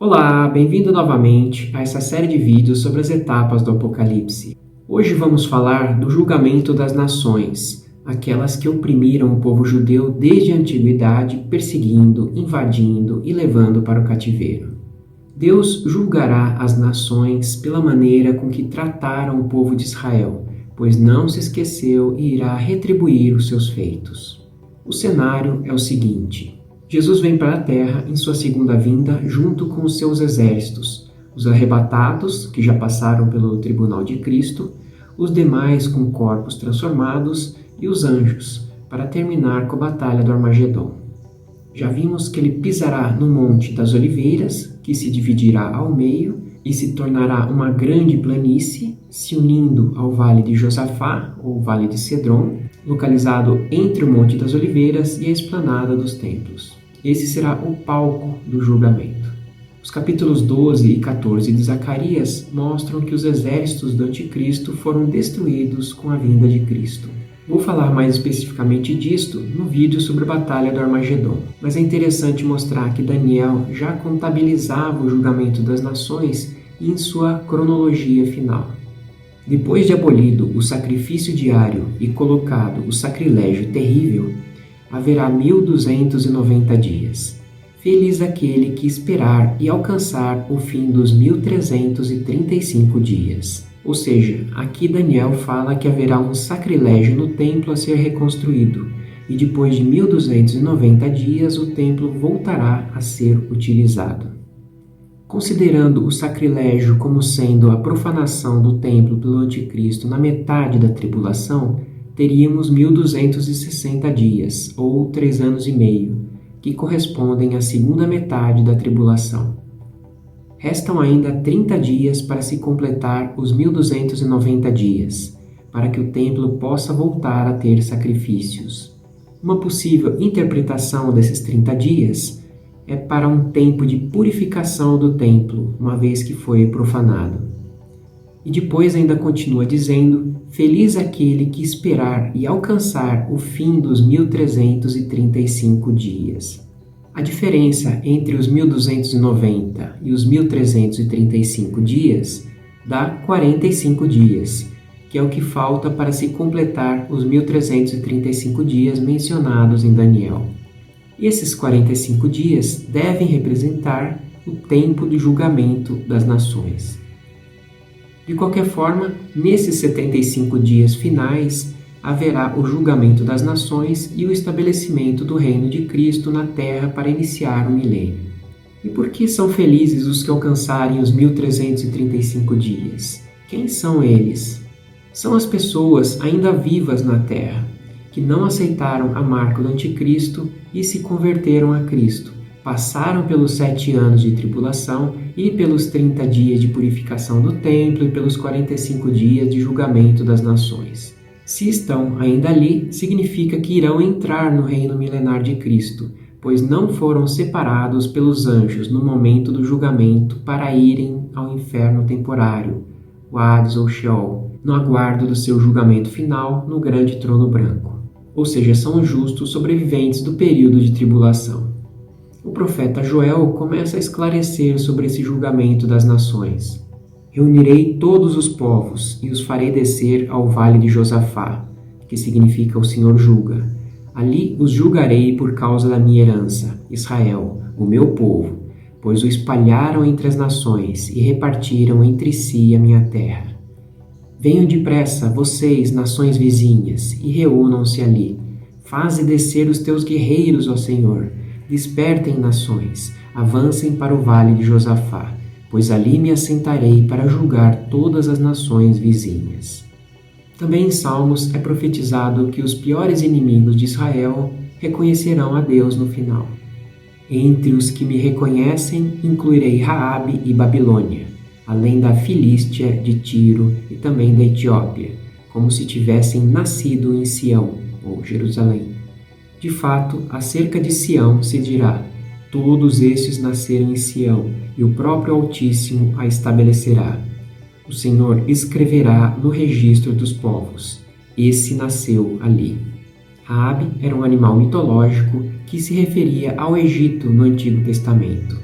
Olá, bem-vindo novamente a essa série de vídeos sobre as etapas do Apocalipse. Hoje vamos falar do julgamento das nações, aquelas que oprimiram o povo judeu desde a antiguidade, perseguindo, invadindo e levando para o cativeiro. Deus julgará as nações pela maneira com que trataram o povo de Israel, pois não se esqueceu e irá retribuir os seus feitos. O cenário é o seguinte: Jesus vem para a terra em sua segunda vinda junto com os seus exércitos, os arrebatados, que já passaram pelo tribunal de Cristo, os demais com corpos transformados e os anjos, para terminar com a batalha do Armagedon. Já vimos que ele pisará no Monte das Oliveiras, que se dividirá ao meio e se tornará uma grande planície, se unindo ao Vale de Josafá, ou Vale de Cedron, localizado entre o Monte das Oliveiras e a Esplanada dos Templos. Esse será o palco do julgamento. Os capítulos 12 e 14 de Zacarias mostram que os exércitos do Anticristo foram destruídos com a vinda de Cristo. Vou falar mais especificamente disto no vídeo sobre a Batalha do Armagedon, mas é interessante mostrar que Daniel já contabilizava o julgamento das nações em sua cronologia final. Depois de abolido o sacrifício diário e colocado o sacrilégio terrível, haverá 1290 dias. Feliz aquele que esperar e alcançar o fim dos 1335 dias. Ou seja, aqui Daniel fala que haverá um sacrilégio no templo a ser reconstruído, e depois de 1290 dias o templo voltará a ser utilizado. Considerando o sacrilégio como sendo a profanação do templo pelo anticristo na metade da tribulação, teríamos 1260 dias, ou 3 anos e meio, que correspondem à segunda metade da tribulação. Restam ainda 30 dias para se completar os 1290 dias, para que o templo possa voltar a ter sacrifícios. Uma possível interpretação desses 30 dias é para um tempo de purificação do templo, uma vez que foi profanado. E depois ainda continua dizendo: feliz aquele que esperar e alcançar o fim dos 1335 dias. A diferença entre os 1290 e os 1335 dias dá 45 dias, que é o que falta para se completar os 1335 dias mencionados em Daniel. E esses 45 dias devem representar o tempo de julgamento das nações. De qualquer forma, nesses 75 dias finais, haverá o julgamento das nações e o estabelecimento do reino de Cristo na terra para iniciar o milênio. E por que são felizes os que alcançarem os 1335 dias? Quem são eles? São as pessoas ainda vivas na terra, que não aceitaram a marca do anticristo e se converteram a Cristo. Passaram pelos 7 anos de tribulação e pelos 30 dias de purificação do templo e pelos 45 dias de julgamento das nações. Se estão ainda ali, significa que irão entrar no reino milenar de Cristo, pois não foram separados pelos anjos no momento do julgamento para irem ao inferno temporário, o Hades ou Sheol, no aguardo do seu julgamento final no grande trono branco. Ou seja, são justos sobreviventes do período de tribulação. O profeta Joel começa a esclarecer sobre esse julgamento das nações. Reunirei todos os povos e os farei descer ao vale de Josafá, que significa o Senhor julga. Ali os julgarei por causa da minha herança, Israel, o meu povo, pois o espalharam entre as nações e repartiram entre si a minha terra. Venham depressa, vocês, nações vizinhas, e reúnam-se ali. Faze descer os teus guerreiros, ó Senhor. Despertem, nações, avancem para o vale de Josafá, pois ali me assentarei para julgar todas as nações vizinhas. Também em Salmos é profetizado que os piores inimigos de Israel reconhecerão a Deus no final. Entre os que me reconhecem, incluirei Raabe e Babilônia, além da Filístia, de Tiro e também da Etiópia, como se tivessem nascido em Sião, ou Jerusalém. De fato, acerca de Sião se dirá: todos estes nasceram em Sião, e o próprio Altíssimo a estabelecerá. O Senhor escreverá no registro dos povos: esse nasceu ali. Raabe era um animal mitológico que se referia ao Egito no Antigo Testamento.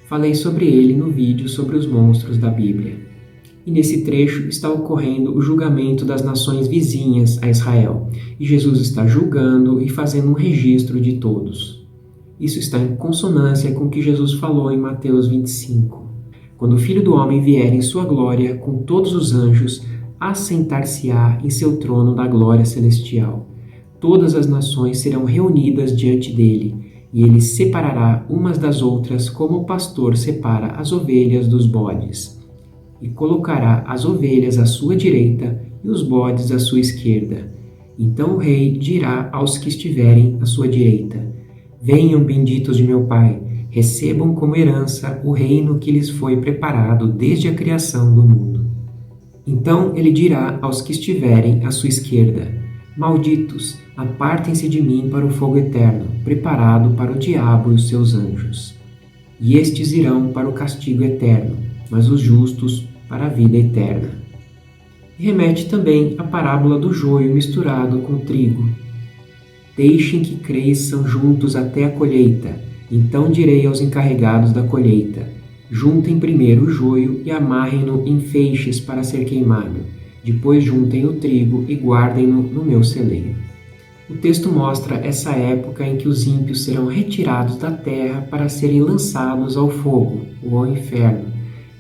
Falei sobre ele no vídeo sobre os monstros da Bíblia. E nesse trecho está ocorrendo o julgamento das nações vizinhas a Israel, e Jesus está julgando e fazendo um registro de todos. Isso está em consonância com o que Jesus falou em Mateus 25. Quando o Filho do Homem vier em sua glória com todos os anjos, assentar-se-á em seu trono da glória celestial. Todas as nações serão reunidas diante dele, e ele separará umas das outras como o pastor separa as ovelhas dos bodes. E colocará as ovelhas à sua direita e os bodes à sua esquerda. Então o rei dirá aos que estiverem à sua direita: Venham, benditos de meu Pai, recebam como herança o reino que lhes foi preparado desde a criação do mundo. Então ele dirá aos que estiverem à sua esquerda: Malditos, apartem-se de mim para o fogo eterno, preparado para o diabo e os seus anjos. E estes irão para o castigo eterno, mas os justos para a vida eterna. E remete também à parábola do joio misturado com trigo. Deixem que cresçam juntos até a colheita, então direi aos encarregados da colheita: juntem primeiro o joio e amarrem-no em feixes para ser queimado. Depois juntem o trigo e guardem-no no meu celeiro. O texto mostra essa época em que os ímpios serão retirados da terra para serem lançados ao fogo ou ao inferno,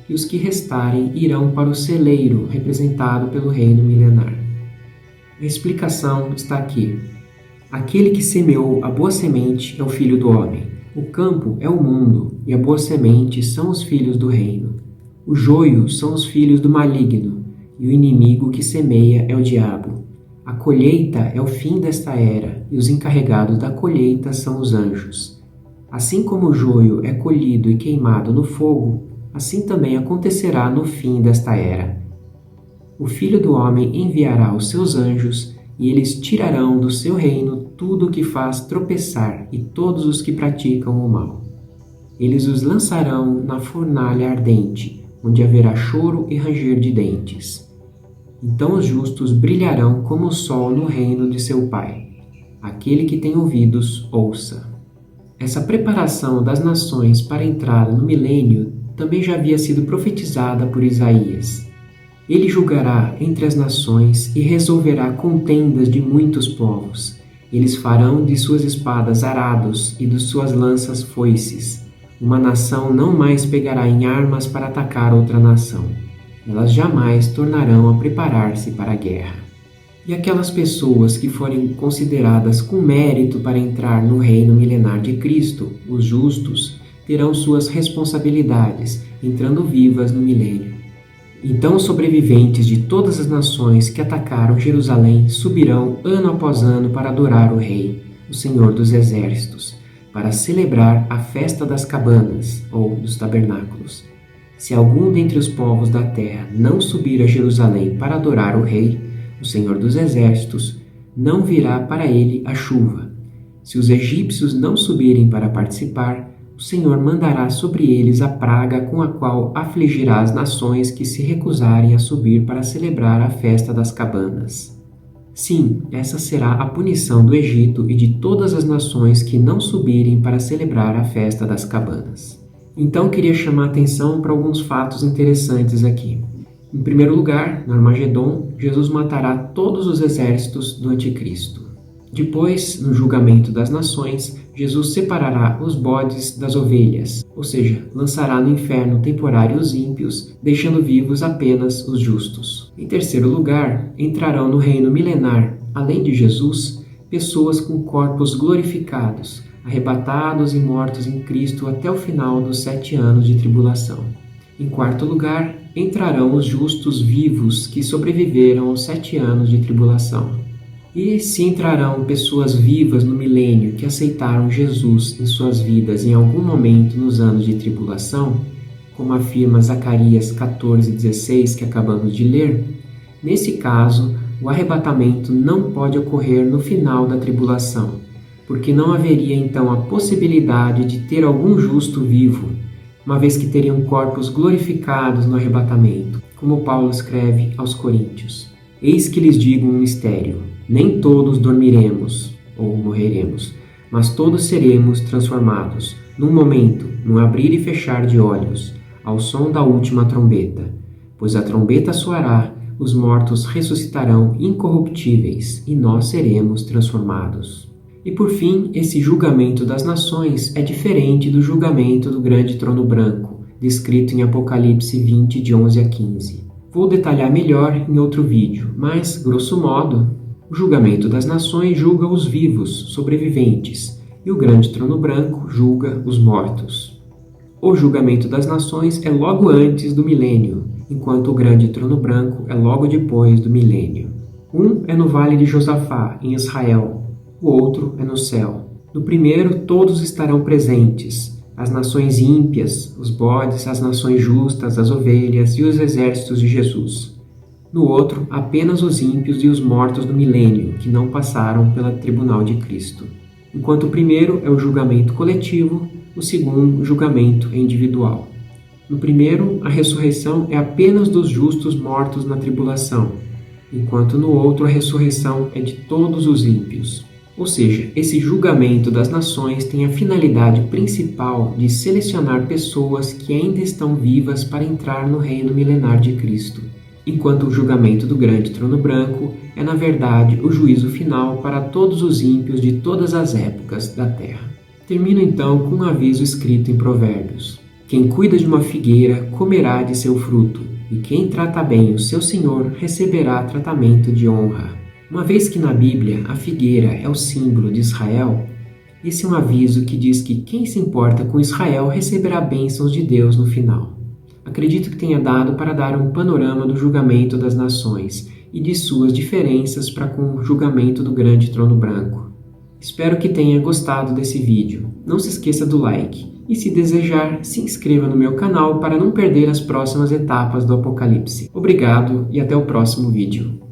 e os que restarem irão para o celeiro, representado pelo reino milenar. A explicação está aqui. Aquele que semeou a boa semente é o Filho do Homem. O campo é o mundo, e a boa semente são os filhos do reino. O joio são os filhos do maligno, e o inimigo que semeia é o diabo. A colheita é o fim desta era, e os encarregados da colheita são os anjos. Assim como o joio é colhido e queimado no fogo, assim também acontecerá no fim desta era. O Filho do Homem enviará os seus anjos, e eles tirarão do seu reino tudo o que faz tropeçar e todos os que praticam o mal. Eles os lançarão na fornalha ardente, onde haverá choro e ranger de dentes. Então os justos brilharão como o sol no reino de seu Pai. Aquele que tem ouvidos, ouça. Essa preparação das nações para a entrada no milênio também já havia sido profetizada por Isaías. Ele julgará entre as nações e resolverá contendas de muitos povos. Eles farão de suas espadas arados e de suas lanças foices. Uma nação não mais pegará em armas para atacar outra nação. Elas jamais tornarão a preparar-se para a guerra. E aquelas pessoas que forem consideradas com mérito para entrar no reino milenar de Cristo, os justos, terão suas responsabilidades, entrando vivas no milênio. Então os sobreviventes de todas as nações que atacaram Jerusalém subirão ano após ano para adorar o Rei, o Senhor dos Exércitos, para celebrar a festa das cabanas, ou dos tabernáculos. Se algum dentre os povos da terra não subir a Jerusalém para adorar o Rei, o Senhor dos Exércitos, não virá para ele a chuva. Se os egípcios não subirem para participar, o Senhor mandará sobre eles a praga com a qual afligirá as nações que se recusarem a subir para celebrar a festa das cabanas. Sim, essa será a punição do Egito e de todas as nações que não subirem para celebrar a festa das cabanas. Então queria chamar a atenção para alguns fatos interessantes aqui. Em primeiro lugar, no Armagedon, Jesus matará todos os exércitos do Anticristo. Depois, no julgamento das nações, Jesus separará os bodes das ovelhas, ou seja, lançará no inferno temporário os ímpios, deixando vivos apenas os justos. Em terceiro lugar, entrarão no reino milenar, além de Jesus, pessoas com corpos glorificados, arrebatados e mortos em Cristo até o final dos 7 anos de tribulação. Em quarto lugar, entrarão os justos vivos que sobreviveram aos 7 anos de tribulação. E se entrarão pessoas vivas no milênio que aceitaram Jesus em suas vidas em algum momento nos anos de tribulação, como afirma Zacarias 14:16 que acabamos de ler, nesse caso, o arrebatamento não pode ocorrer no final da tribulação, porque não haveria então a possibilidade de ter algum justo vivo, uma vez que teriam corpos glorificados no arrebatamento, como Paulo escreve aos Coríntios. Eis que lhes digo um mistério. Nem todos dormiremos ou morreremos, mas todos seremos transformados, num momento, num abrir e fechar de olhos, ao som da última trombeta. Pois a trombeta soará, os mortos ressuscitarão incorruptíveis e nós seremos transformados. E por fim, esse julgamento das nações é diferente do julgamento do grande trono branco, descrito em Apocalipse 20, de 11 a 15. Vou detalhar melhor em outro vídeo, mas, grosso modo, o julgamento das nações julga os vivos, sobreviventes, e o grande trono branco julga os mortos. O julgamento das nações é logo antes do milênio, enquanto o grande trono branco é logo depois do milênio. Um é no Vale de Josafá, em Israel, o outro é no céu. No primeiro, todos estarão presentes, as nações ímpias, os bodes, as nações justas, as ovelhas e os exércitos de Jesus. No outro, apenas os ímpios e os mortos do milênio, que não passaram pelo tribunal de Cristo. Enquanto o primeiro é o julgamento coletivo, o segundo, o julgamento é individual. No primeiro, a ressurreição é apenas dos justos mortos na tribulação, enquanto no outro a ressurreição é de todos os ímpios. Ou seja, esse julgamento das nações tem a finalidade principal de selecionar pessoas que ainda estão vivas para entrar no reino milenar de Cristo, enquanto o julgamento do grande trono branco é, na verdade, o juízo final para todos os ímpios de todas as épocas da terra. Termino então com um aviso escrito em Provérbios. Quem cuida de uma figueira comerá de seu fruto, e quem trata bem o seu senhor receberá tratamento de honra. Uma vez que na Bíblia a figueira é o símbolo de Israel, esse é um aviso que diz que quem se importa com Israel receberá bênçãos de Deus no final. Acredito que tenha dado para dar um panorama do julgamento das nações e de suas diferenças para com o julgamento do grande trono branco. Espero que tenha gostado desse vídeo. Não se esqueça do like e, se desejar, se inscreva no meu canal para não perder as próximas etapas do Apocalipse. Obrigado e até o próximo vídeo.